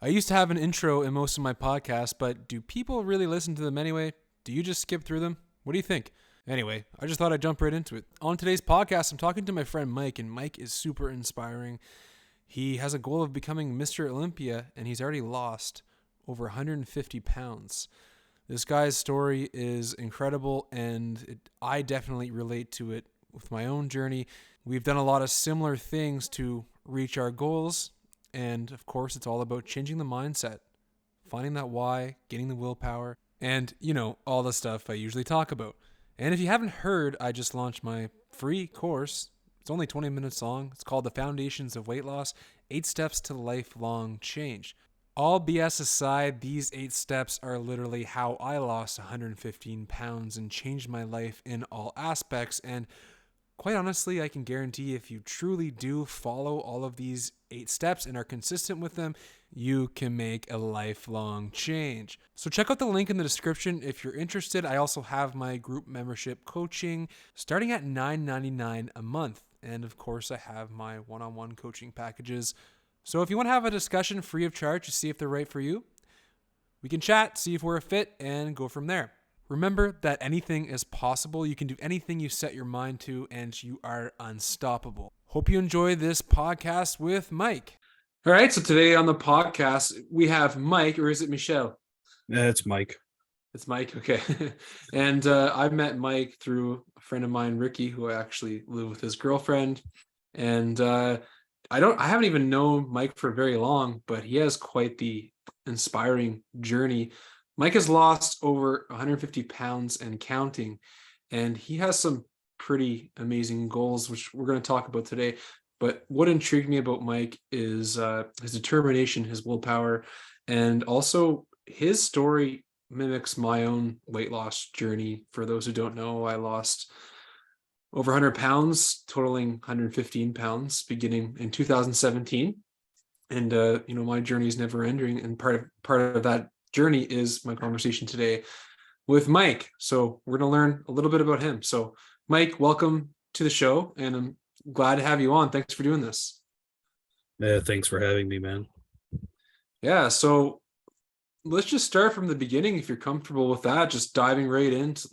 I used to have an intro in most of my podcasts, but do people really listen to them anyway? Do you just skip through them? What do you think? Anyway, I just thought I'd jump right into it. On today's podcast, I'm talking to my friend Mike, and Mike is super inspiring. He has a goal of becoming Mr. Olympia, and he's already lost over 150 pounds. This guy's story is incredible, and I definitely relate to it with my own journey. We've done a lot of similar things to reach our goals, and of course, it's all about changing the mindset, finding that why, getting the willpower, and, all the stuff I usually talk about. And if you haven't heard, I just launched my free course. It's only 20 minutes long. It's called The Foundations of Weight Loss, 8 Steps to Lifelong Change. All BS aside, these 8 steps are literally how I lost 115 pounds and changed my life in all aspects. And quite honestly, I can guarantee if you truly do follow all of these 8 steps and are consistent with them, you can make a lifelong change. So check out the link in the description if you're interested. I also have my group membership coaching starting at $9.99 a month. And of course, I have my one-on-one coaching packages. So if you want to have a discussion free of charge to see if they're right for you, we can chat, see if we're a fit, and go from there. Remember that anything is possible. You can do anything you set your mind to, and you are unstoppable. Hope you enjoy this podcast with Mike. All right, so today on the podcast, we have Mike, or is it Michelle? It's Mike. It's Mike, okay. And I met Mike through a friend of mine, Ricky, who I actually live with his girlfriend. And I haven't even known Mike for very long, but he has quite the inspiring journey. Mike has lost over 150 pounds and counting, and he has some pretty amazing goals, which we're going to talk about today. But what intrigued me about Mike is his determination, his willpower, and also his story mimics my own weight loss journey. For those who don't know, I lost over 100 pounds, totaling 115 pounds, beginning in 2017. And, my journey is never ending. And part of that journey is my conversation today with Mike. So we're going to learn a little bit about him. So Mike, welcome to the show, and I'm glad to have you on. Thanks for doing this. Yeah, thanks for having me, man. Yeah. So let's just start from the beginning. If you're comfortable with that, just diving right into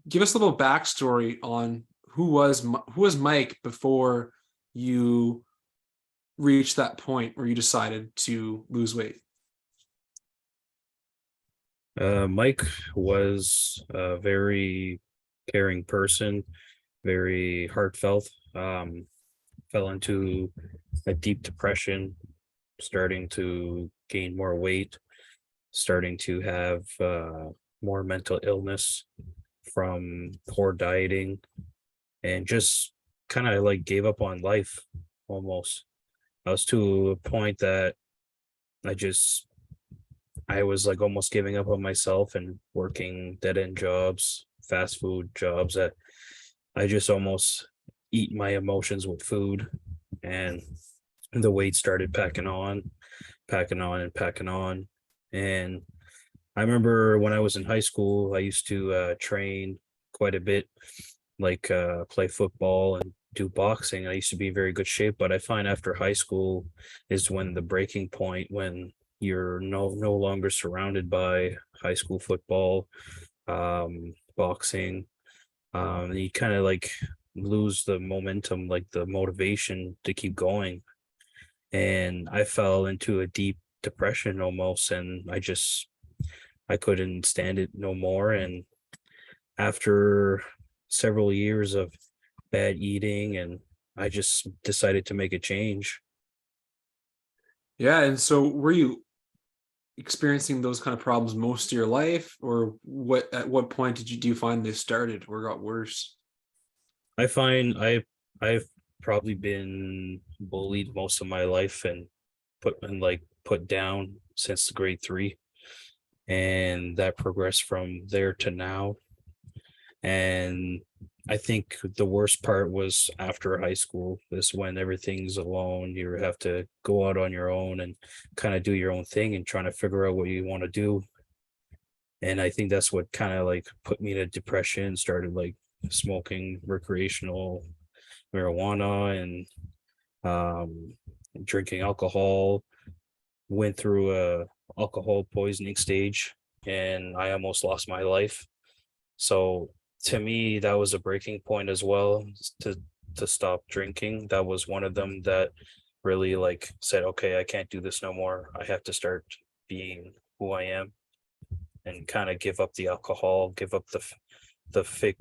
give us a little backstory on who was Mike before you reached that point where you decided to lose weight. Mike was a very caring person, very heartfelt. Fell into a deep depression, starting to gain more weight, starting to have more mental illness from poor dieting, and just kind of like gave up on life almost. I was to a point that I was like almost giving up on myself and working dead-end jobs, fast food jobs that I just almost eat my emotions with food. And the weight started packing on and packing on. And I remember when I was in high school, I used to train quite a bit, like play football and do boxing. I used to be in very good shape, but I find after high school is when the breaking point, when you're no longer surrounded by high school football, boxing. You kind of like lose the momentum, like the motivation to keep going. And I fell into a deep depression almost, and I couldn't stand it no more. And after several years of bad eating, and I just decided to make a change. Yeah. And so were you experiencing those kind of problems most of your life, or at what point do you find they started or got worse? I find I've probably been bullied most of my life and put down since grade 3, and that progressed from there to now. And I think the worst part was after high school is when everything's alone. You have to go out on your own and kind of do your own thing and trying to figure out what you want to do. And I think that's what kind of like put me to depression, started like smoking recreational marijuana and drinking alcohol. went through a alcohol poisoning stage, and I almost lost my life. So to me, that was a breaking point as well, to stop drinking. That was one of them that really like said, okay, I can't do this no more. I have to start being who I am, and kind of give up the alcohol, give up the fake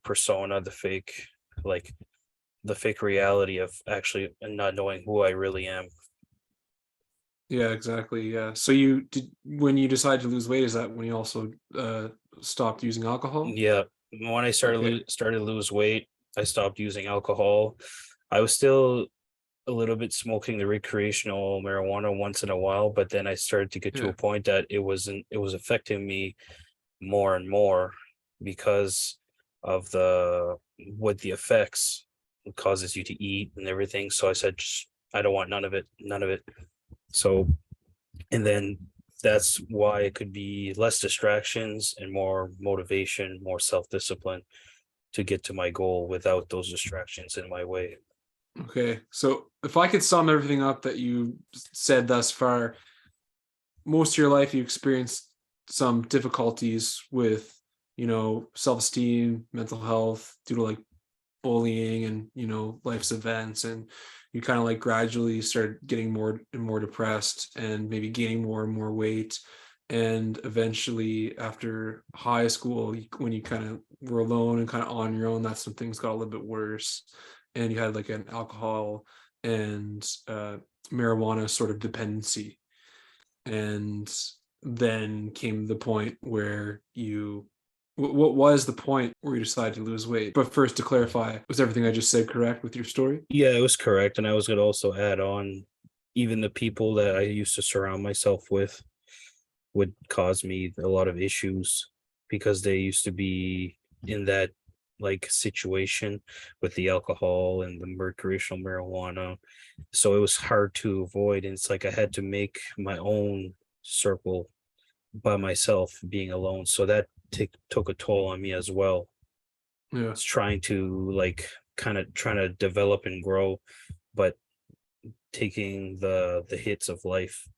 persona, the fake, like the fake reality of actually not knowing who I really am. Yeah, exactly. Yeah. So you did when you decided to lose weight, is that when you also stopped using alcohol? Yeah, when I Okay. started to lose weight, I stopped using alcohol. I was still a little bit smoking the recreational marijuana once in a while, but then I started to get to a Yeah. point that it was affecting me more and more because of the what the effects it causes you to eat and everything. So I said, "Just- I don't want none of it, none of it." So, and then that's why it could be less distractions and more motivation, more self-discipline to get to my goal without those distractions in my way. Okay. So if I could sum everything up that you said thus far, most of your life you experienced some difficulties with, self-esteem, mental health due to like bullying and, life's events, and you kind of like gradually started getting more and more depressed and maybe gaining more and more weight. And eventually after high school, when you kind of were alone and kind of on your own, that's when things got a little bit worse, and you had like an alcohol and marijuana sort of dependency. And then came the point where what was the point where you decided to lose weight? But first, to clarify, was everything I just said correct with your story? Yeah, it was correct. And I was going to also add on, even the people that I used to surround myself with would cause me a lot of issues because they used to be in that like situation with the alcohol and the recreational marijuana. So it was hard to avoid. And it's like I had to make my own circle by myself, being alone. So that took a toll on me as well. Yeah. It's trying to like kind of trying to develop and grow, but taking the hits of life.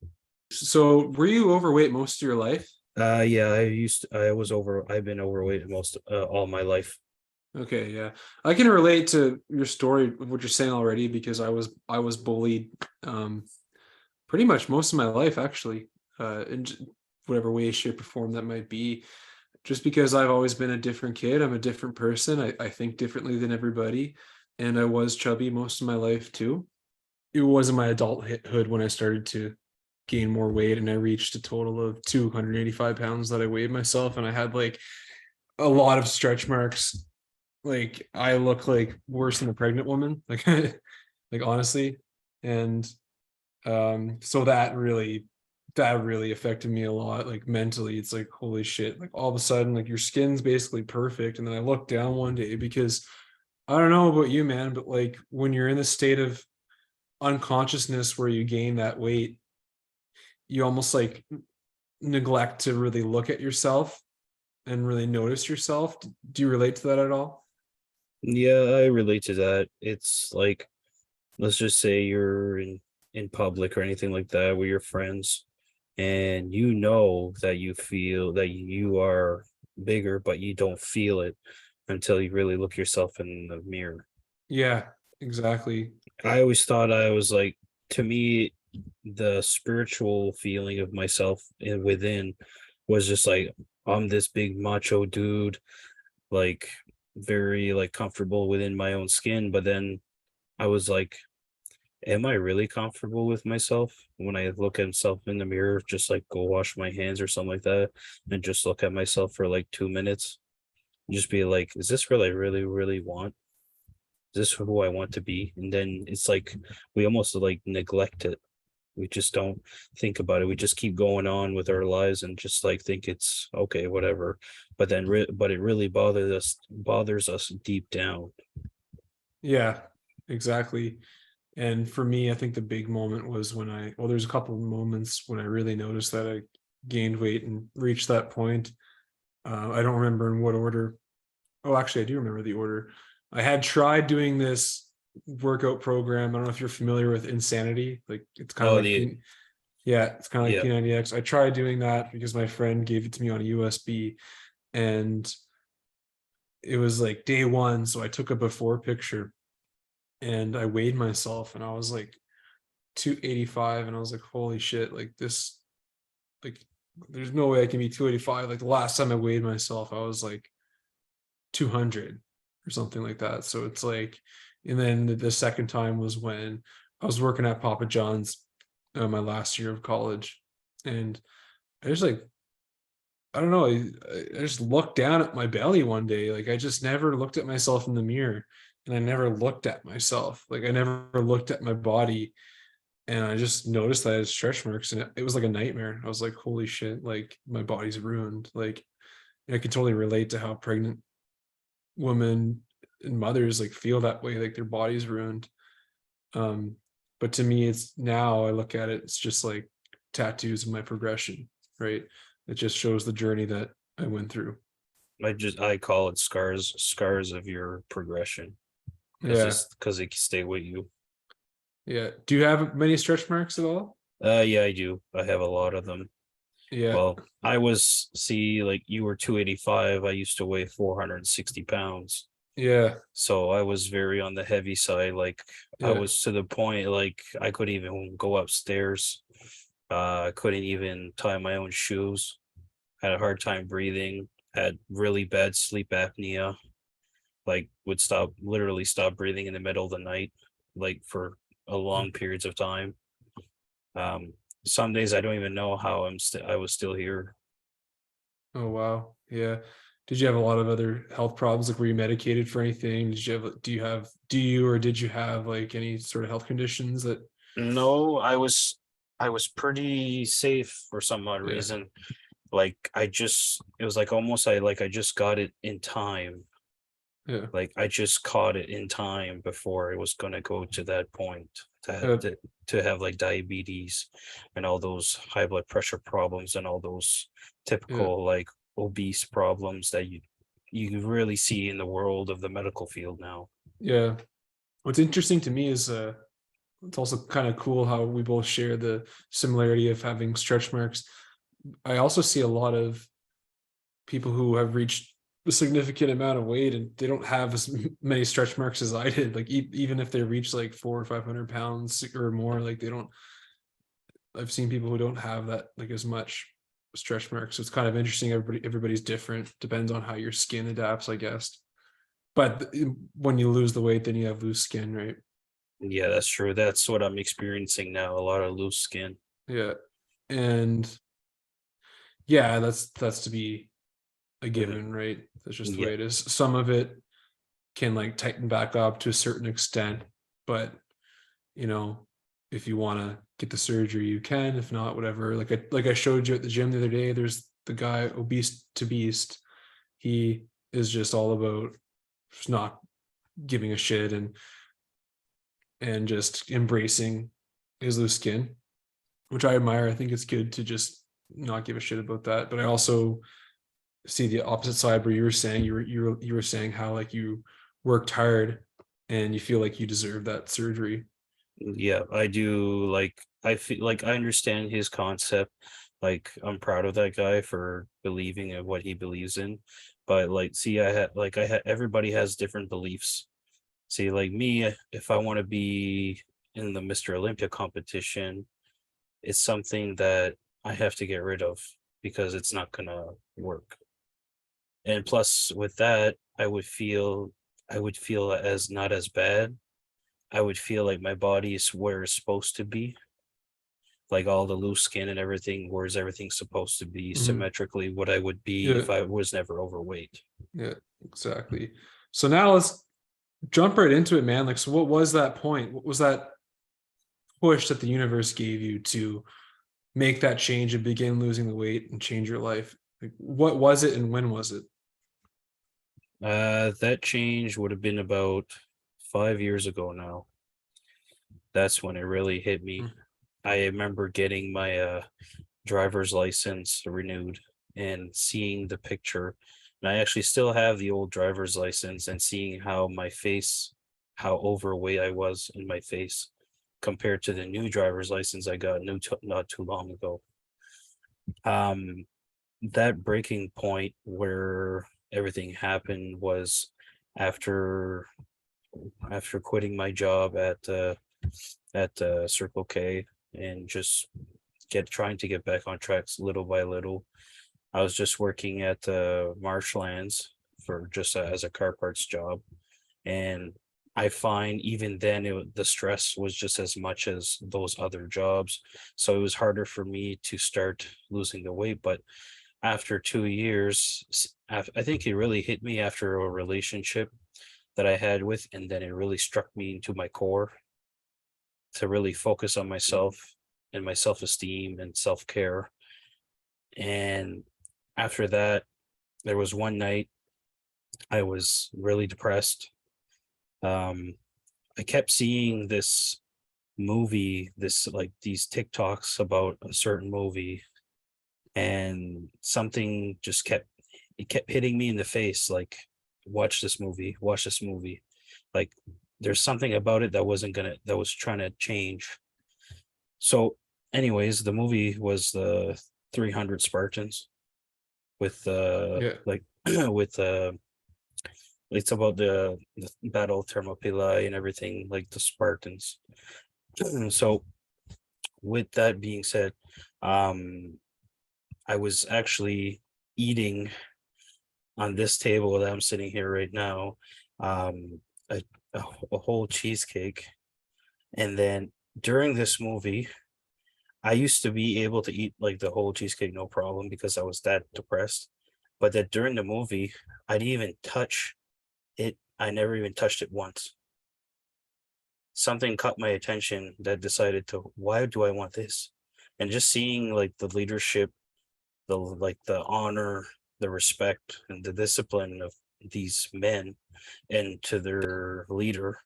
So, were you overweight most of your life? Yeah, I've been overweight most all my life. Okay, yeah. I can relate to your story of what you're saying already, because I was bullied pretty much most of my life, actually, whatever way, shape, or form that might be. Just because I've always been a different kid, I'm a different person. I think differently than everybody, and I was chubby most of my life too. It was in my adulthood when I started to gain more weight, and I reached a total of 285 pounds that I weighed myself, and I had like a lot of stretch marks. Like I look like worse than a pregnant woman, like like honestly. And so that really affected me a lot, like mentally. It's like, holy shit, like all of a sudden like your skin's basically perfect, and then I looked down one day because I don't know about you, man, but like when you're in a state of unconsciousness where you gain that weight, you almost like neglect to really look at yourself and really notice yourself. Do you relate to that at all? Yeah, I relate to that. It's like, let's just say you're in public or anything like that with your friends, and you know that you feel that you are bigger, but you don't feel it until you really look yourself in the mirror. Yeah, exactly. I always thought I was like, to me, the spiritual feeling of myself within was just like, I'm this big macho dude, like very like comfortable within my own skin. But then I was like, am I really comfortable with myself when I look at myself in the mirror, just like go wash my hands or something like that, and just look at myself for like 2 minutes, just be like, is this what I really, really want? Is this who I want to be? And then it's like we almost like neglect it. We just don't think about it. We just keep going on with our lives and just like think it's okay, whatever. But then, but it really bothers us deep down. Yeah, exactly. And for me, I think the big moment was when there's a couple of moments when I really noticed that I gained weight and reached that point. I don't remember in what order. Oh, actually, I do remember the order. I had tried doing this workout program. I don't know if you're familiar with Insanity. Like it's kind of Oh, like the Yeah, it's kind of like Yeah. P90X. I tried doing that because my friend gave it to me on a USB, and it was like day one. So I took a before picture and I weighed myself, and I was like 285, and I was like, holy shit, like this, like there's no way I can be 285. Like the last time I weighed myself, I was like 200 or something like that. So it's like, and then the second time was when I was working at Papa John's, my last year of college, and I just like, I don't know, I just looked down at my belly one day. Like I just never looked at myself in the mirror, and I never looked at myself. Like I never looked at my body, and I just noticed that I had stretch marks, and it was like a nightmare. I was like, holy shit, like my body's ruined. Like I can totally relate to how pregnant women and mothers like feel that way, like their body's ruined. Um, but to me, it's now I look at it, it's just like tattoos of my progression, right? It just shows the journey that I went through. I call it scars of your progression. Yeah. Because it can stay with you. Yeah. Do you have many stretch marks at all? Yeah, I do. I have a lot of them. Yeah. Well, see, like you were 285. I used to weigh 460 pounds. Yeah. So I was very on the heavy side. Like I Yeah. was to the point like I couldn't even go upstairs. I couldn't even tie my own shoes. Had a hard time breathing. Had really bad sleep apnea. Like would literally stop breathing in the middle of the night, like for a long periods of time. Um, some days I don't even know how I was still here. Oh wow. Yeah. Did you have a lot of other health problems? Like were you medicated for anything? Do you or did you have like any sort of health conditions that No, I was pretty safe for some odd yeah. reason. Like it was like almost I just got it in time. Yeah. Like I just caught it in time before it was gonna go to that point Uh, to have like diabetes and all those high blood pressure problems and all those yeah. typical like obese problems that you really see in the world of the medical field now. Yeah. What's interesting to me is it's also kind of cool how we both share the similarity of having stretch marks. I also see a lot of people who have reached a significant amount of weight and they don't have as many stretch marks as I did. Like even if they reach like 400 or 500 pounds or more, like they don't. I've seen people who don't have that like as much stretch marks. So it's kind of interesting. Everybody's different. Depends on how your skin adapts, I guess. But when you lose the weight, then you have loose skin, right? Yeah, that's true. That's what I'm experiencing now. A lot of loose skin. Yeah, and yeah, that's to be a Mhm. given, right? That's just the Yeah. way it is. Some of it can like tighten back up to a certain extent, but you know, if you want to get the surgery, you can. If not, whatever. Like I showed you at the gym the other day. There's the guy obese to beast. He is just all about just not giving a shit and just embracing his loose skin, which I admire. I think it's good to just not give a shit about that. But I also see the opposite side where you were saying you were saying how like you worked hard and you feel like you deserve that surgery. Yeah, I do. Like, I feel like I understand his concept. Like, I'm proud of that guy for believing in what he believes in. But like, see, I had everybody has different beliefs. See, like me, if I want to be in the Mr. Olympia competition, it's something that I have to get rid of because it's not gonna work. And plus, with that, I would feel as not as bad. I would feel like my body is where it's supposed to be, like all the loose skin and everything, where's everything supposed to be Mhm. symmetrically what I would be Yeah, if I was never overweight. yeah, exactly. So now let's jump right into it, man. Like, so what was that point? What was that push that the universe gave you to make that change and begin losing the weight and change your life? Like, what was it and when was it? That change would have been about 5 years ago now. That's when it really hit me. Mm. I remember getting my driver's license renewed and seeing the picture. And I actually still have the old driver's license and seeing how my face, how overweight I was in my face. compared to the new driver's license I got not too long ago. Um, that breaking point where everything happened was after quitting my job at Circle K and just get trying to get back on tracks little by little. I was just working at Marshlands for just as a car parts job, and I find even then the stress was just as much as those other jobs. So it was harder for me to start losing the weight. But after 2 years, I think it really hit me after a relationship that I had with, and then it really struck me into my core to really focus on myself and my self-esteem and self-care. And after that, there was one night I was really depressed. Um, I kept seeing this movie, this like these TikToks about a certain movie, and something just kept hitting me in the face, like, watch this movie. Like there's something about it that was trying to change. So, anyways, the movie was the 300 Spartans with Yeah. like with it's about the battle of Thermopylae and everything, like the Spartans. So with that being said, um I was actually eating on this table that I'm sitting here right now, um a, a whole cheesecake. And then during this movie, I used to be able to eat like the whole cheesecake no problem because I was that depressed. But that during the movie, I didn't even touch it. I never even touched it once. Something caught my attention that decided to, why do I want this? And just seeing like the leadership, the honor, the respect, and the discipline of these men, and to their leader,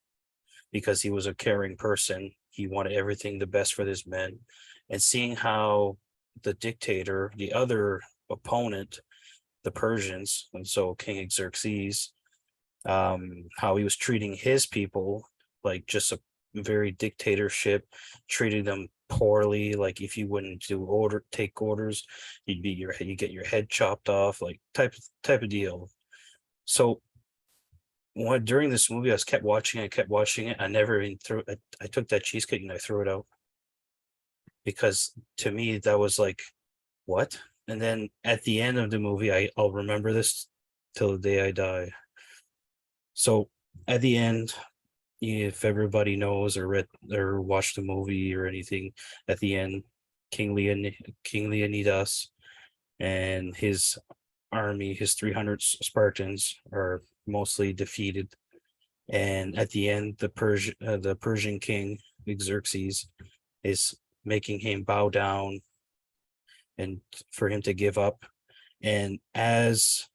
because he was a caring person. He wanted everything the best for his men. And seeing how the dictator, the other opponent, the Persians, and so King Xerxes, how he was treating his people like just a very dictatorship, treating them poorly. Like if you wouldn't take orders, you get your head chopped off, like type of deal. So what during this movie, I kept watching it. I never even threw it. I took that cheesecake and I threw it out because to me that was like, what? And then at the end of the movie, I'll remember this till the day I die. So at the end, if everybody knows or read or watched the movie or anything, at the end, King Leonidas and his army, his 300 Spartans, are mostly defeated. And at the end, the Persian king Xerxes is making him bow down and for him to give up. And as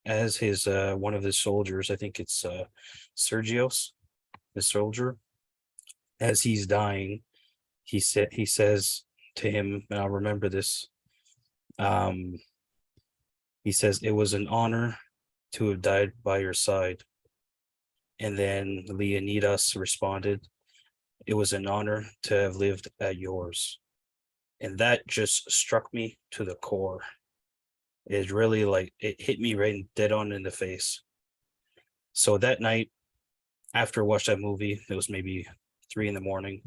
his one of his soldiers, I think it's Sergios, the soldier, as he's dying, he says to him, and I'll remember this. Um, he says, "It was an honor to have died by your side." And then Leonidas responded, "It was an honor to have lived at yours." And that just struck me to the core. It really like it hit me right dead on in the face. So that night, after I watched that movie, it was maybe 3 in the morning.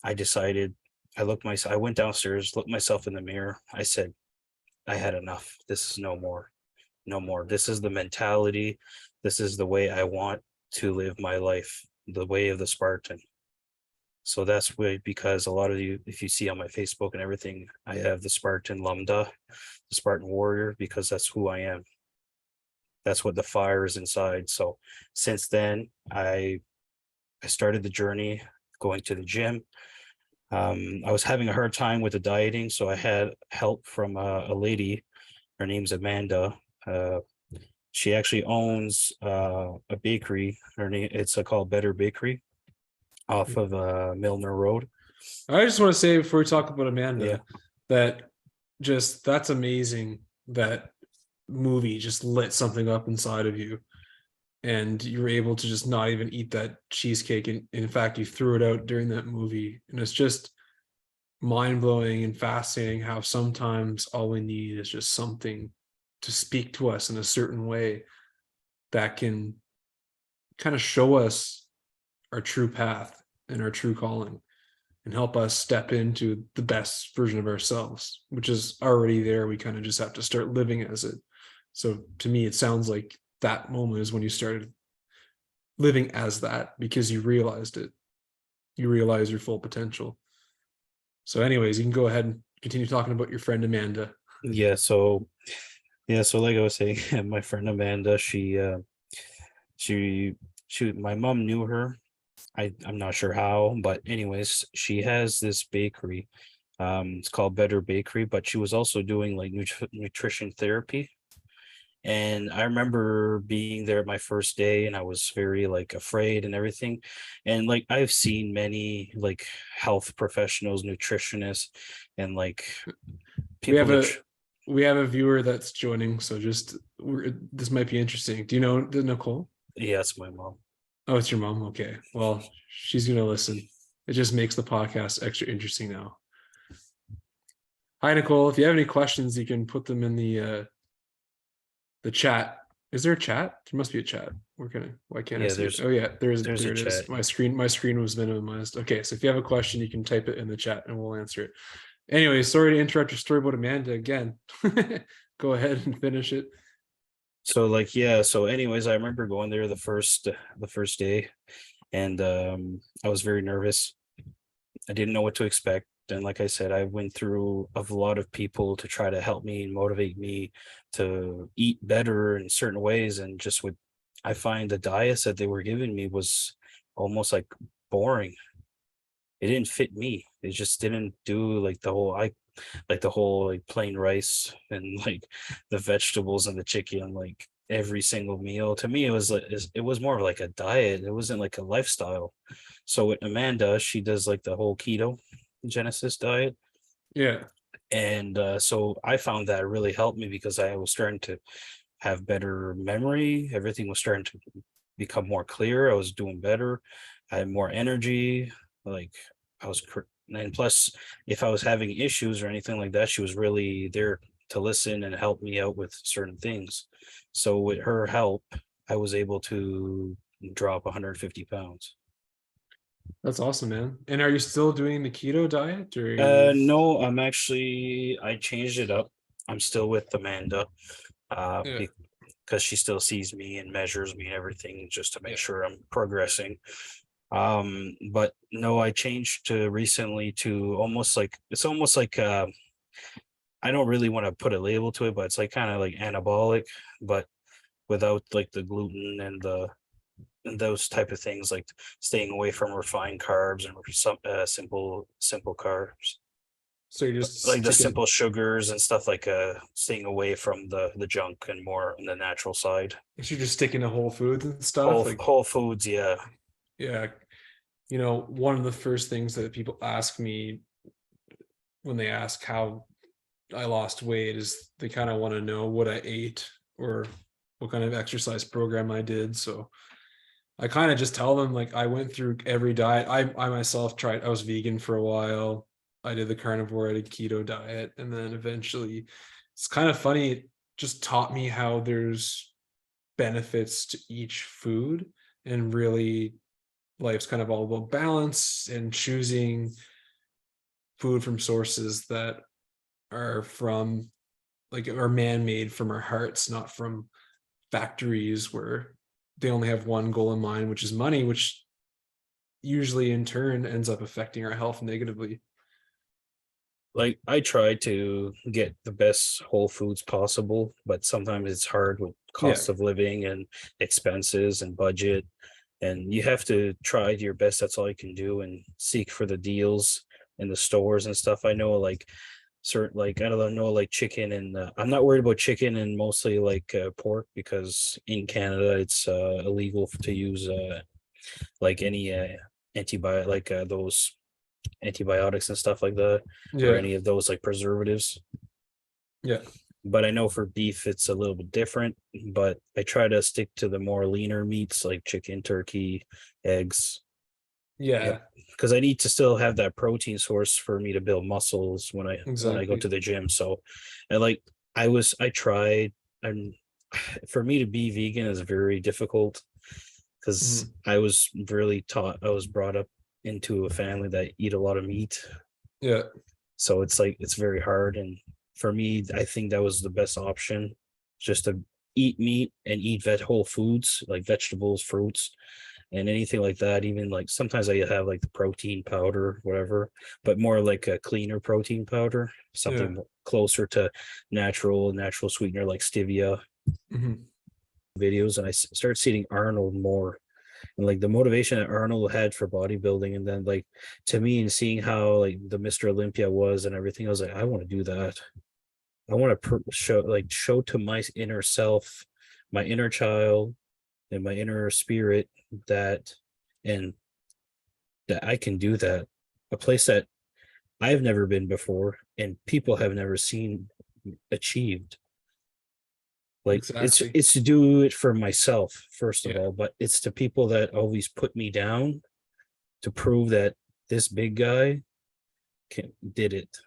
I decided, I went downstairs, looked myself in the mirror. I said, I had enough. This is no more. No more. This is the mentality. This is the way I want to live my life, the way of the Spartan. So that's why, because a lot of you, if you see on my Facebook and everything, I have the Spartan Lambda, the Spartan warrior, because that's who I am. That's what the fire is inside. So since then, I started the journey going to the gym. I was having a hard time with the dieting, so I had help from a lady. Her name's Amanda. She actually owns a bakery. It's called Better Bakery off of Milner Road. I just want to say before we talk about Yeah. Amanda that that's amazing that movie just lit something up inside of you. and you were able to just not even eat that cheesecake. And in fact, you threw it out during that movie. And it's just mind blowing and fascinating how sometimes all we need is just something to speak to us in a certain way that can kind of show us our true path and our true calling and help us step into the best version of ourselves, which is already there. We kind of just have to start living as it. So to me, it sounds like that moment is when you started living as that because you realized it. You realize your full potential. So, anyways, you can go ahead and continue talking about your friend Amanda. Yeah, so yeah, so like I was saying, my friend Amanda, she my mom knew her. I'm not sure how, but anyways, she has this bakery. It's called Better Bakery, but she was also doing like nutrition therapy. And I remember being there my first day and I was very like afraid and everything. And like I've seen many like health professionals, nutritionists, and like We people have that a we have a viewer that's joining, so just this might be interesting. Do you know the Nicole? yeah, it's my mom. Oh, it's your mom. Okay, well, she's gonna listen. It just makes the podcast extra interesting now. Hi, Nicole. If you have any questions, you can put them in the chat. Is there a chat? There must be a chat. We're gonna. Why can't I Yeah, see it? Oh yeah, there's there a it chat. is. My screen was minimized. Okay, so if you have a question, you can type it in the chat and we'll answer it. Anyway, sorry to interrupt your story about Amanda again. Go ahead and finish it. So like yeah, so anyways, I remember going there the first day and I was very nervous. I didn't know what to expect. And like I said, I went through a lot of people to try to help me and motivate me to eat better in certain ways. And just with, I find the diets that they were giving me was almost like boring. It didn't fit me. It just didn't do like the whole like plain rice and like the vegetables and the chicken, like every single meal. To me, it was like it was more of like a diet. It wasn't like a lifestyle. So with Amanda, she does like the whole keto Genesis diet. Yeah, And so I found that really helped me because I was starting to have better memory. Everything was starting to become more clear. I was doing better. I had more energy. Like I was, and plus, if I was having issues or anything like that, she was really there to listen and help me out with certain things. So with her help, I was able to drop 150 pounds. that's awesome, man. And are you still doing the keto diet, or you? No, I changed it up. I'm still with Amanda, Yeah, because she still sees me and measures me and everything just to make yeah. sure I'm progressing. But no, I changed to recently to almost like it's almost like I don't really want to put a label to it, but it's like kind of like anabolic, but without like the gluten and the and those type of things, like staying away from refined carbs and some simple carbs, So you're just like the sticking. simple sugars and stuff, like staying away from the junk and more on the natural side. You're just sticking to Whole Foods and stuff. Like, Whole foods, yeah. yeah, one of the first things that people ask me when they ask how I lost weight is they kind of want to know what I ate or what kind of exercise program I did. So I kind of just tell them like I went through every diet. I myself tried. I was vegan for a while. I did the carnivore, I did keto diet, and then eventually, it's kind of funny. It just taught me how there's benefits to each food, and really, life's kind of all about balance and choosing food from sources that are from like are man-made from our hearts, not from factories where they only have one goal in mind, which is money, which usually in turn ends up affecting our health negatively. Like I try to get the best whole foods possible, but sometimes it's hard with Yeah. cost of living and expenses and budget. And you have to try your best. That's all you can do, and seek for the deals in the stores and stuff. I know like certain like I don't know like chicken and I'm not worried about chicken and mostly like pork because in Canada it's illegal to use like any antibiotic like those antibiotics and stuff like that, or Yeah. any of those like preservatives. Yeah. but I know for beef it's a little bit different. But I try to stick to the more leaner meats like chicken, turkey, eggs. Yep. Yeah, Because I need to still have that protein source for me to build muscles when I go exactly. to the gym. So I like I tried, and for me to be vegan is very difficult because Mhm. I was brought up into a family that eat a lot of meat. Yeah, So it's like it's very hard. And for me, I think that was the best option, just to eat meat and eat whole foods like vegetables, fruits, and anything like that. Even like sometimes I have like the protein powder, whatever, but more like a cleaner protein powder, yeah. something closer to natural sweetener like stevia Hmm. videos. And I started seeing Arnold more, and like the motivation that Arnold had for bodybuilding, and then like to me and seeing how like the Mr. Olympia was and everything, I was like, I want to do that. I want to show to my inner self, my inner child, and my inner spirit that, and that I can do that. A place that I've never been before and people have never seen achieved. Like Exactly. it's to do it for myself first of Yeah, all, but it's to people that always put me down to prove that this big guy did it.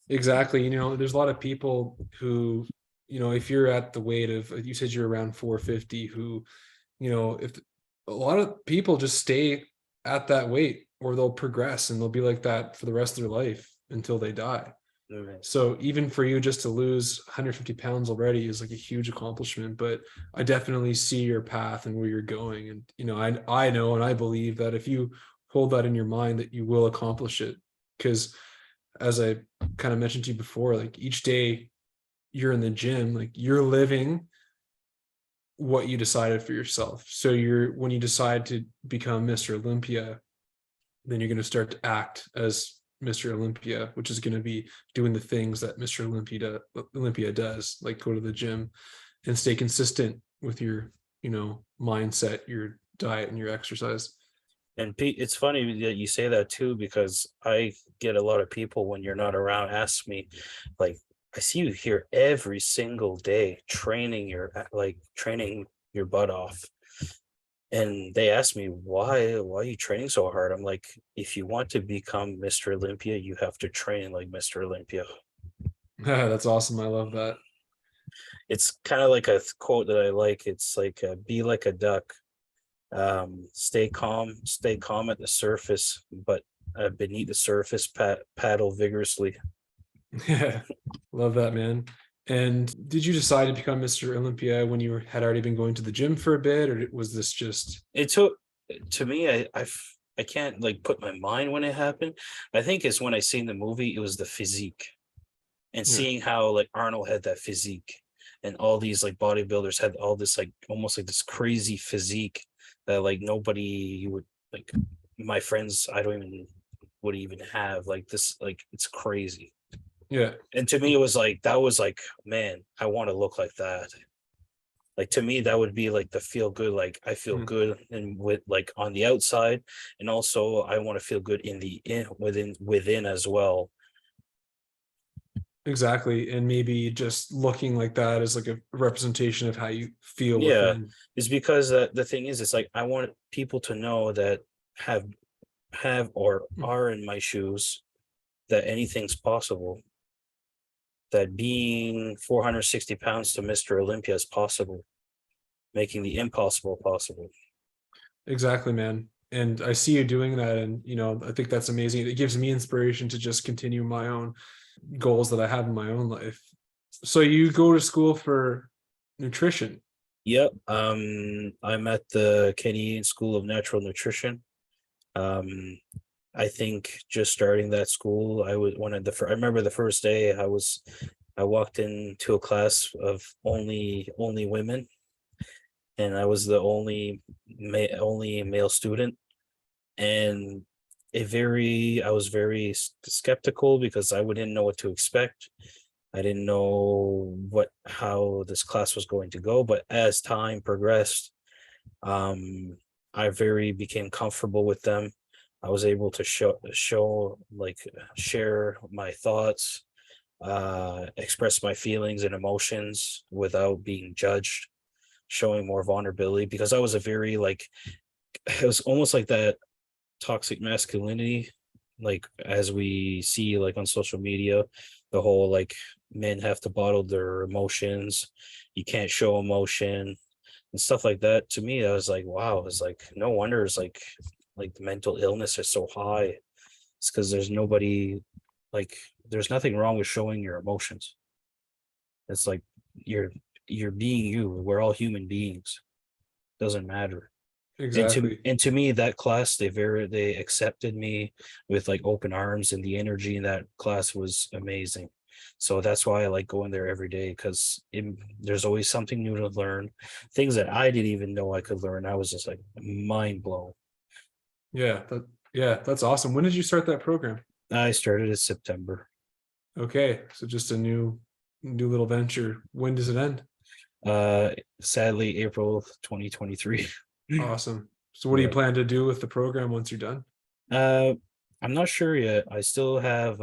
exactly. There's a lot of people who, if you're at the weight of, you said you're around 450, who, if a lot of people just stay at that weight, or they'll progress and they'll be like that for the rest of their life until they die. Right. So even for you just to lose 150 pounds already is like a huge accomplishment. But I definitely see your path and where you're going. And I know and I believe that if you hold that in your mind, that you will accomplish it. Because as I kind of mentioned to you before, like each day you're in the gym, like you're living what you decided for yourself. So when you decide to become Mr. Olympia, then you're going to start to act as Mr. Olympia, which is going to be doing the things that Mr. Olympia does, like go to the gym and stay consistent with your, mindset, your diet, and your exercise. And Pete, it's funny that you say that too, because I get a lot of people when you're not around ask me, like, I see you here every single day training your butt off. And they ask me why are you training so hard? I'm like, if you want to become Mr. Olympia, you have to train like Mr. Olympia. That's awesome. I love that. It's kind of like a quote that I like. It's like be like a duck, stay calm at the surface, but beneath the surface, paddle vigorously. Yeah, love that, man. And did you decide to become Mr. Olympia when had already been going to the gym for a bit, or was this just? It took To me, I can't like put my mind when it happened. I think it's when I seen the movie, it was the physique, and Yeah, seeing how like Arnold had that physique, and all these like bodybuilders had all this like almost like this crazy physique that like nobody would like, my friends I don't even would even have like this, like it's crazy. yeah. And to me it was like that was like, man, I want to look like that. Like to me that would be like the feel good, like I feel Mhm. good and with like on the outside, and also I want to feel good within as well. Exactly. And maybe just looking like that is like a representation of how you feel Yeah, within. it's because the thing is, it's like I want people to know that have or Mm. are in my shoes, that anything's possible. That being 460 pounds to Mr. Olympia is possible, making the impossible possible. Exactly, man. And I see you doing that. And, I think that's amazing. It gives me inspiration to just continue my own goals that I have in my own life. So you go to school for nutrition. Yep. I'm at the Canadian School of Natural Nutrition. Um, I think just starting that school, I was one of I remember the first day I walked into a class of only women, and I was the only male student, and I was very skeptical because I didn't know what to expect. I didn't know how this class was going to go, but as time progressed, um, I very became comfortable with them. I was able to share my thoughts, express my feelings and emotions without being judged, showing more vulnerability, because I was a very like, it was almost like that toxic masculinity, like as we see like on social media, the whole like men have to bottle their emotions, you can't show emotion and stuff like that. To me, I was like, wow, it's like no wonder it's like the mental illness is so high. It's because there's nobody, like there's nothing wrong with showing your emotions. It's like you're you're being you. We're all human beings. Doesn't matter. Exactly. And to me, that class, they accepted me with like open arms, and the energy in that class was amazing. So that's why I like going there every day, because there's always something new to learn, things that I didn't even know I could learn. I was just like mind blown. Yeah, that's awesome. When did you start that program? I started in September. Okay, so just a new little venture. When does it end? Uh, Sadly, April 2023. Awesome. So what do you Yeah. plan to do with the program once you're done? Uh, I'm not sure yet. I still have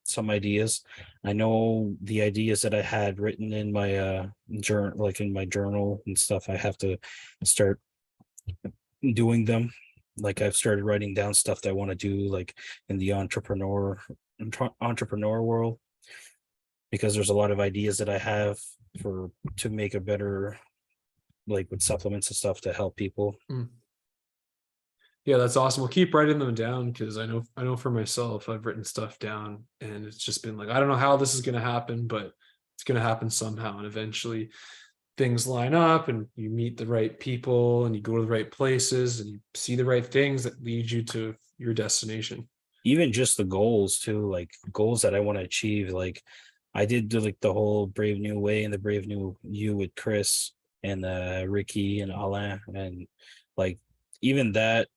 some ideas. I know the ideas that I had written in my journal, like in my journal and stuff. I have to start doing them. Like I've started writing down stuff that I want to do, like in the entrepreneur world, because there's a lot of ideas that I have for to make a better, like with supplements and stuff to help people. Mm. Yeah, that's awesome. We'll keep writing them down because I know for myself, I've written stuff down and it's just been like, I don't know how this is going to happen, but it's going to happen somehow. And eventually things line up and you meet the right people and you go to the right places and you see the right things that lead you to your destination. Even just the goals too, like goals that I want to achieve. Like I did do like the whole Brave New Way and the Brave New You with Chris and Ricky and Alain, and like even that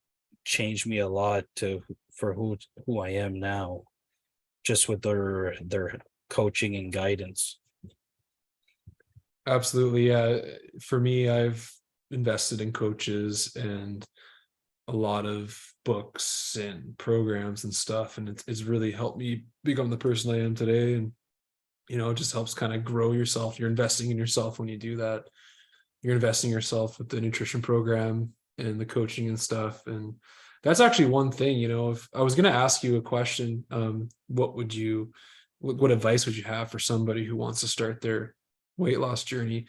changed me a lot to for who I am now, just with their coaching and guidance. Absolutely. Yeah. For me, I've invested in coaches and a lot of books and programs and stuff. And it's really helped me become the person I am today. And, it just helps kind of grow yourself. You're investing in yourself when you do that. You're investing in yourself with the nutrition program and the coaching and stuff. And that's actually one thing, if I was going to ask you a question, what advice would you have for somebody who wants to start their weight loss journey?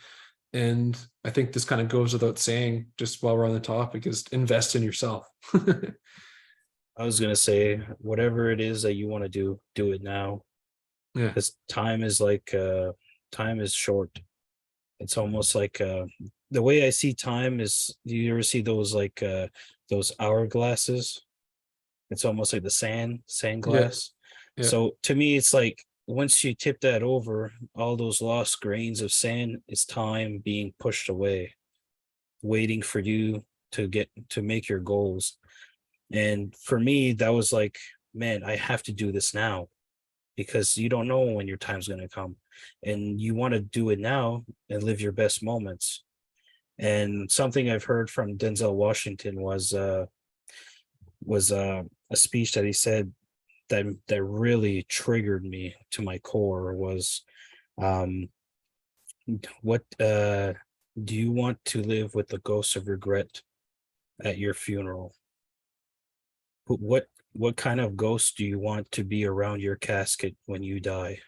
And I think this kind of goes without saying, just while we're on the topic, is invest in yourself. I was gonna say whatever it is that you want to do it now, Yeah. because time is short. It's almost like the way I see time is, do you ever see those hourglasses? It's almost like the sand Yeah. glass. Yeah. So to me, it's like once you tip that over, all those lost grains of sand is time being pushed away, waiting for you to make your goals. And for me, that was like, man, I have to do this now, because you don't know when your time's going to come, and you want to do it now and live your best moments. And something I've heard from Denzel Washington was a speech that he said that really triggered me to my core was, um what do you want to live with the ghost of regret at your funeral? What kind of ghost do you want to be around your casket when you die?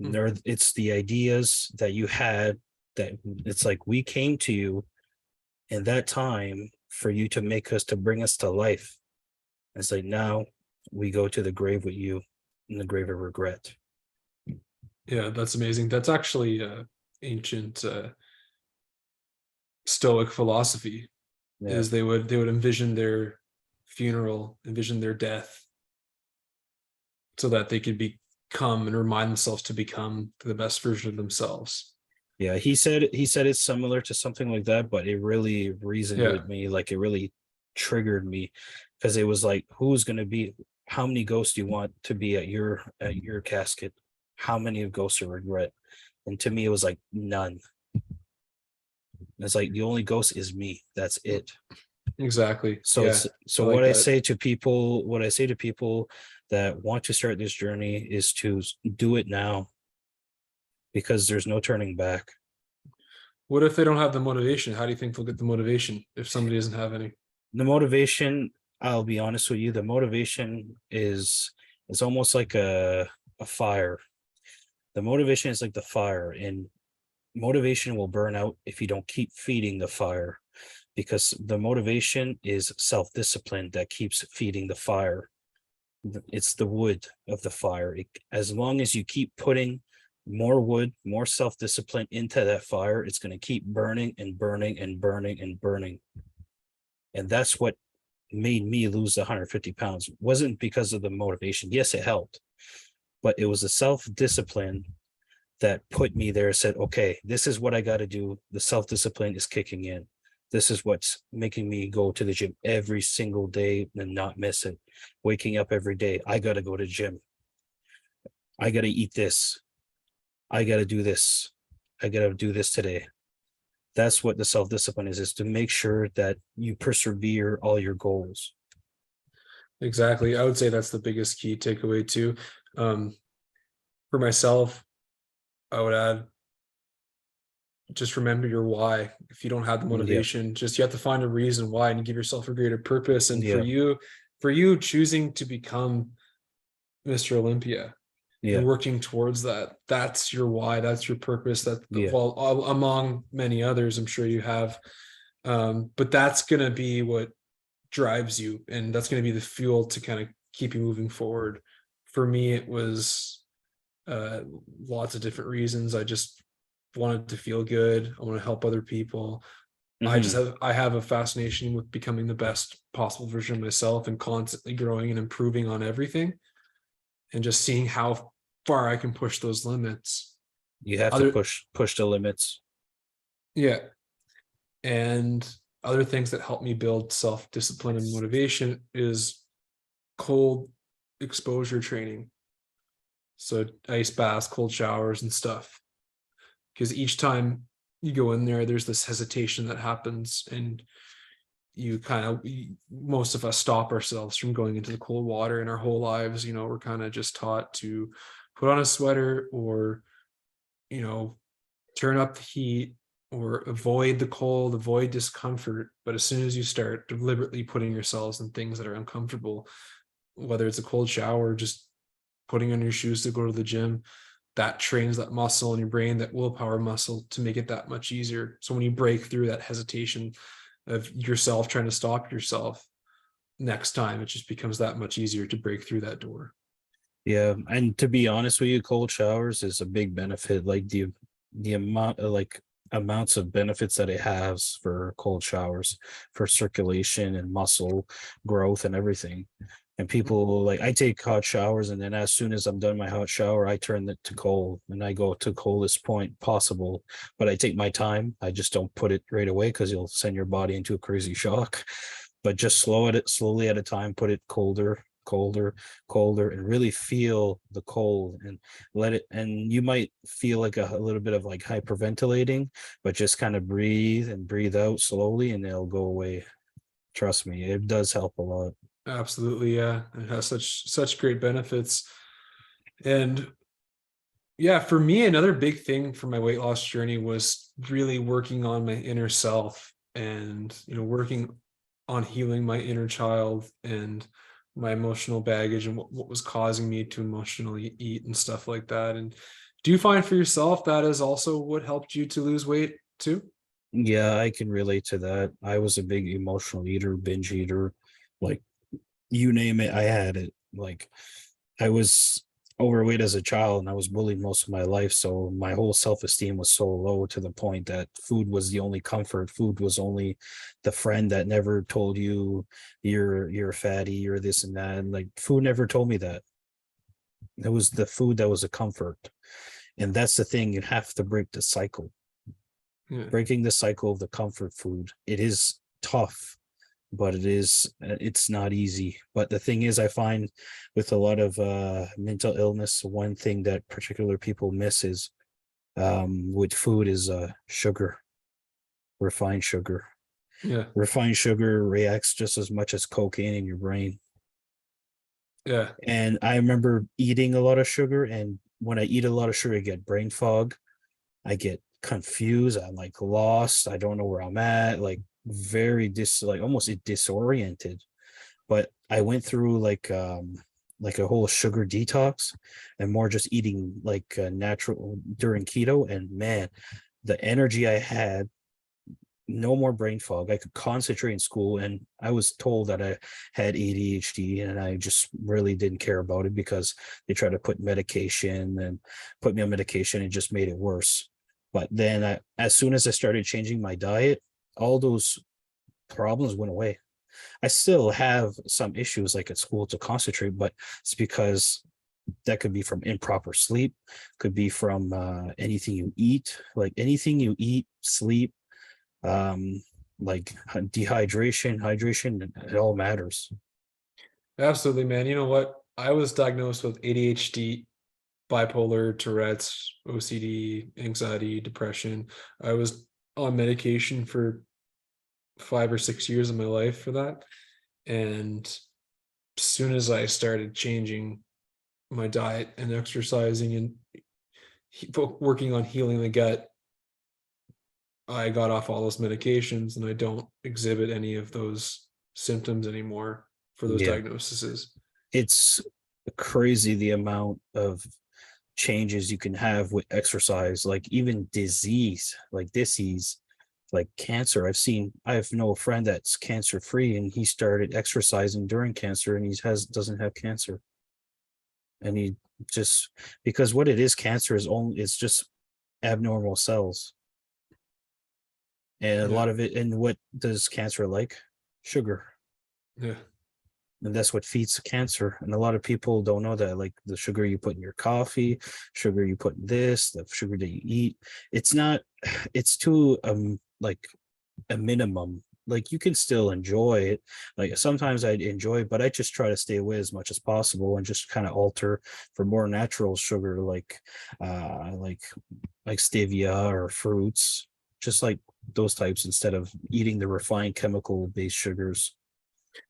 Mm. There, it's the ideas that you had, that it's like we came to you in that time for you to make us, to bring us to life. It's like now we go to the grave with you, in the grave of regret. Yeah. That's amazing. That's actually ancient Stoic philosophy. Yeah. Is they would envision their funeral, envision their death, so that they could become and remind themselves to become the best version of themselves. Yeah, he said it's similar to something like that, but it really reasoned Yeah. with me, like it really triggered me, because it was like, who's gonna be, how many ghosts do you want to be at your casket? How many of ghosts of regret? And to me, it was like none. It's like the only ghost is me. That's it. Exactly. So Yeah. it's I so like what I that. say to people, that want to start this journey is to do it now, because there's no turning back. What if they don't have the motivation? How do you think they'll get the motivation if somebody doesn't have any? The motivation, I'll be honest with you, the motivation is almost like a fire. The motivation is like the fire, and motivation will burn out if you don't keep feeding the fire, because the motivation is self-discipline that keeps feeding the fire. It's the wood of the fire. As long as you keep putting more wood, more self-discipline into that fire, it's going to keep burning and burning and burning and burning. And that's what made me lose the 150 pounds. It wasn't because of the motivation. Yes, it helped, but it was the self-discipline that put me there, said, okay, this is what I got to do. The self-discipline is kicking in. This is what's making me go to the gym every single day and not miss it. Waking up every day, I got to go to gym. I got to eat this. I got to do this. I got to do this today. That's what the self-discipline is to make sure that you persevere all your goals. Exactly. I would say that's the biggest key takeaway too. For myself, I would add, just remember your why. If you don't have the Yeah. motivation, just you have to find a reason why and give yourself a greater purpose. And Yeah. for you choosing to become Mr. Olympia Yeah. and working towards that, that's your why, that's your purpose. That Yeah. well, among many others, I'm sure you have. But that's gonna be what drives you, and that's gonna be the fuel to kind of keep you moving forward. For me, it was lots of different reasons. I just wanted to feel good. I want to help other people. I have a fascination with becoming the best possible version of myself and constantly growing and improving on everything, and just seeing how far I can push those limits. You have to Other push the limits. Yeah. And other things that help me build self-discipline and motivation is cold exposure training. So ice baths, cold showers and stuff. Because each time you go in there, there's this hesitation that happens, and you kind of, most of us stop ourselves from going into the cold water in our whole lives. You know, we're kind of just taught to put on a sweater, or, you know, turn up the heat, or avoid the cold, avoid discomfort. But as soon as you start deliberately putting yourselves in things that are uncomfortable, whether it's a cold shower, just putting on your shoes to go to the gym, that trains that muscle in your brain, that willpower muscle, to make it that much easier. So when you break through that hesitation of yourself trying to stop yourself, next time it just becomes that much easier to break through that door. Yeah, and to be honest with you, cold showers is a big benefit. Like the amount of amounts of benefits that it has for cold showers, for circulation and muscle growth and everything. And people, like, I take hot showers, and then as soon as I'm done my hot shower, I turn it to cold and I go to coldest point possible. But I take my time. I just don't put it right away, because you'll send your body into a crazy shock. But just slowly at a time, put it colder, colder, and really feel the cold, and let it, and you might feel like a little bit of like hyperventilating, but just kind of breathe and breathe out slowly, and it'll go away. Trust me, it does help a lot. Absolutely, yeah. It has such great benefits. And yeah, for me, another big thing for my weight loss journey was really working on my inner self, and, you know, working on healing my inner child and my emotional baggage, and what was causing me to emotionally eat and stuff like that. And do you find for yourself that is also what helped you to lose weight too? Yeah, I can relate to that. I was a big emotional eater, binge eater, like, you name it, I had it. Like, I was overweight as a child, and I was bullied most of my life. So my whole self-esteem was so low, to the point that food was the only comfort. Food was only the friend that never told you you're fatty, you're this and that. And like, food never told me that. It was the food that was a comfort. And that's the thing, you have to break the cycle. Yeah. Breaking the cycle of the comfort food. It is tough, but it's not easy. But the thing is, I find with a lot of mental illness, one thing that particular people miss is with food is sugar, refined sugar. Yeah. Refined sugar reacts just as much as cocaine in your brain. Yeah. And I remember eating a lot of sugar, and when I eat a lot of sugar, I get brain fog. I get confused. I'm like lost. I don't know where I'm at. Like very like almost disoriented. But I went through like a whole sugar detox and more just eating like natural during keto. And man, the energy I had, no more brain fog. I could concentrate in school, and I was told that I had ADHD, and I just really didn't care about it because they tried to put me on medication and just made it worse. But then as soon as I started changing my diet, all those problems went away. I still have some issues like at school to concentrate, but it's because that could be from improper sleep, could be from anything you eat, like anything you eat, sleep, um, like hydration, it all matters. Absolutely, man. You know what? I was diagnosed with ADHD, bipolar, Tourette's, OCD, anxiety, depression. I was on medication for 5 or 6 years of my life for that. And as soon as I started changing my diet and exercising and working on healing the gut, I got off all those medications and I don't exhibit any of those symptoms anymore for those Yeah, diagnoses. it's crazy the amount of changes you can have with exercise, like even disease, like cancer. I have no friend that's cancer free, and he started exercising during cancer, and he doesn't have cancer. And he just, because what it is, cancer is only, it's just abnormal cells. And a Yeah. lot of it, and what does cancer like? Sugar. Yeah. And that's what feeds cancer. And a lot of people don't know that, like the sugar you put in your coffee, sugar you put in this, the sugar that you eat, it's not, it's too like a minimum. Like you can still enjoy it. Like sometimes I'd enjoy it, but I just try to stay away as much as possible and just kind of alter for more natural sugar, uh like like stevia or fruits, just like those types, instead of eating the refined chemical based sugars.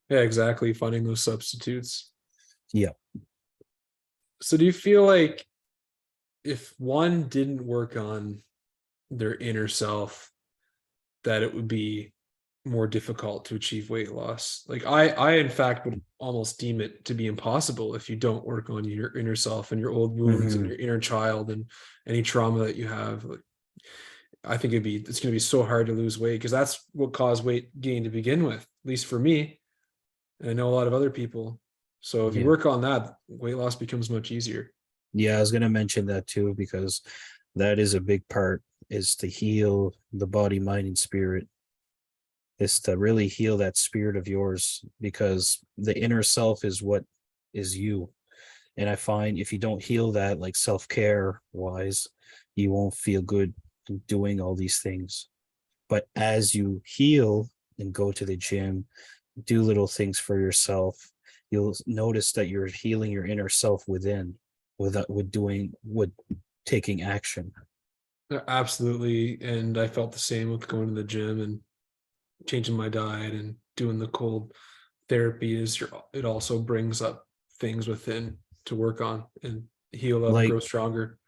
Yeah, exactly. Finding those substitutes. Yeah. So do you feel like if one didn't work on their inner self, that it would be more difficult to achieve weight loss? Like I in fact would almost deem it to be impossible if you don't work on your inner self and your old wounds and Hmm. your inner child and any trauma that you have. Like, I think it's going to be so hard to lose weight because that's what caused weight gain to begin with, at least for me. And I know a lot of other people. So if you Yeah. work on that, weight loss becomes much easier. Yeah, I was gonna mention that too, because that is a big part, is to heal the body, mind, and spirit. Is to really heal that spirit of yours, because the inner self is what is you. And I find if you don't heal that, like self-care wise, you won't feel good doing all these things. But as you heal and go to the gym, do little things for yourself, you'll notice that you're healing your inner self within, with taking action. Absolutely. And I felt the same with going to the gym and changing my diet and doing the cold therapy is it also brings up things within to work on and heal up, Like grow stronger.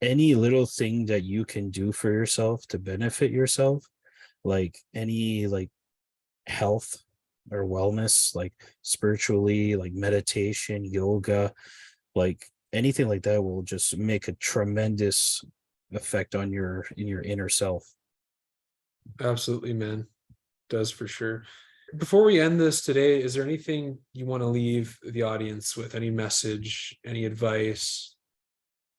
any little thing that you can do for yourself to benefit yourself, like any like health or wellness, like spiritually, like meditation, yoga, like anything like that will just make a tremendous effect on your inner self. Absolutely, man. Does for sure. Before we end this today, is there anything you want to leave the audience with? Any message, any advice?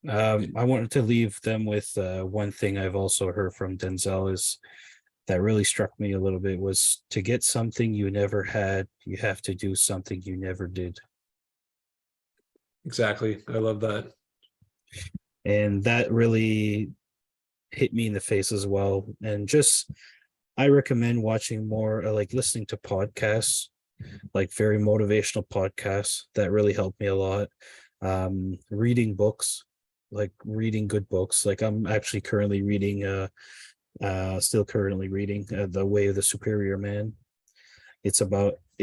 I wanted to leave them with one thing I've also heard from Denzel, is that really struck me a little bit, was to get something you never had, you have to do something you never did. Exactly. I love that. And that really hit me in the face as well. And just, I recommend watching more, like listening to podcasts, like very motivational podcasts that really helped me a lot. Reading books, like reading good books. Like I'm actually currently reading, still currently reading The Way of the Superior Man.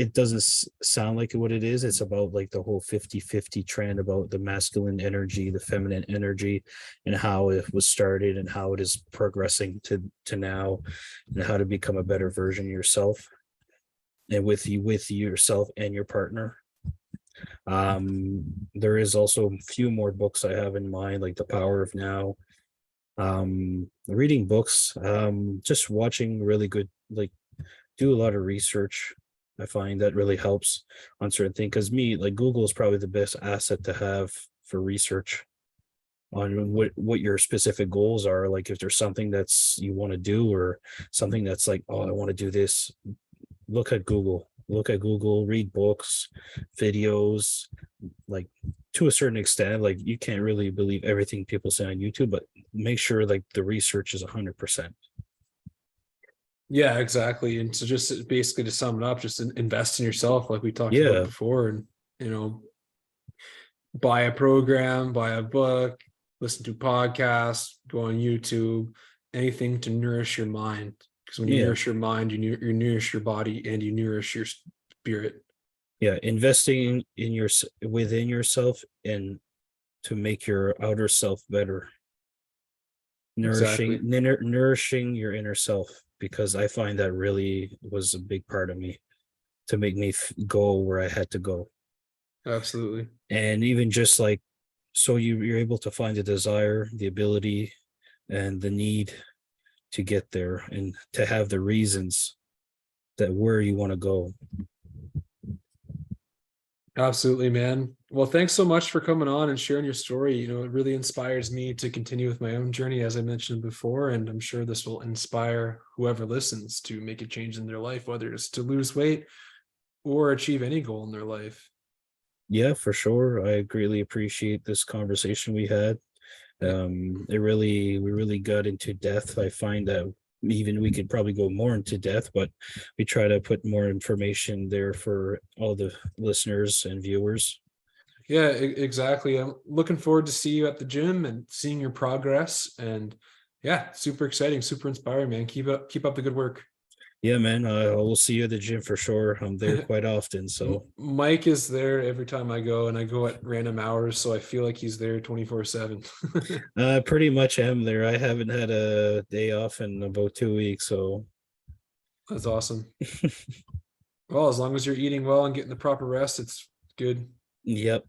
it doesn't sound like what it is. It's about like the whole 50-50 trend about the masculine energy, the feminine energy, and how it was started and how it is progressing to now, and how to become a better version of yourself, and with yourself and your partner. There is also a few more books I have in mind, like The Power of Now. Reading books, just watching really good, like, do a lot of research. I find that really helps on certain things, because me, like, Google is probably the best asset to have for research on what your specific goals are. Like, if there's something that's you want to do, or something that's like, oh, I want to do this, look at Google, read books, videos, like, to a certain extent. Like, you can't really believe everything people say on YouTube, but make sure like the research is 100%. Yeah, exactly. And so just basically to sum it up, just invest in yourself, like we talked about Yeah, before, and you know, buy a program, buy a book, listen to podcasts, go on YouTube, anything to nourish your mind. Because when you yeah, nourish your mind, you nourish your body and you nourish your spirit. yeah. Investing in within yourself, and to make your outer self better, Exactly. nourishing your inner self, because I find that really was a big part of me to make me go where I had to go. Absolutely. And even just like, so you're able to find the desire, the ability, and the need to get there, and to have the reasons that where you want to go. Absolutely, man. Well, thanks so much for coming on and sharing your story. You know, it really inspires me to continue with my own journey, as I mentioned before. And I'm sure this will inspire whoever listens to make a change in their life, whether it's to lose weight or achieve any goal in their life. Yeah, for sure. I greatly appreciate this conversation we had. Yeah. We really got into depth. I find that even we could probably go more into depth, but we try to put more information there for all the listeners and viewers. Yeah, exactly. I'm looking forward to see you at the gym and seeing your progress. And yeah, super exciting, super inspiring, man. Keep up the good work. Yeah, man. I will see you at the gym for sure. I'm there quite often, so Mike is there every time I go, and I go at random hours, so I feel like he's there 24/7. pretty much am there. I haven't had a day off in about 2 weeks, so That's awesome. Well, as long as you're eating well and getting the proper rest, it's good. yep.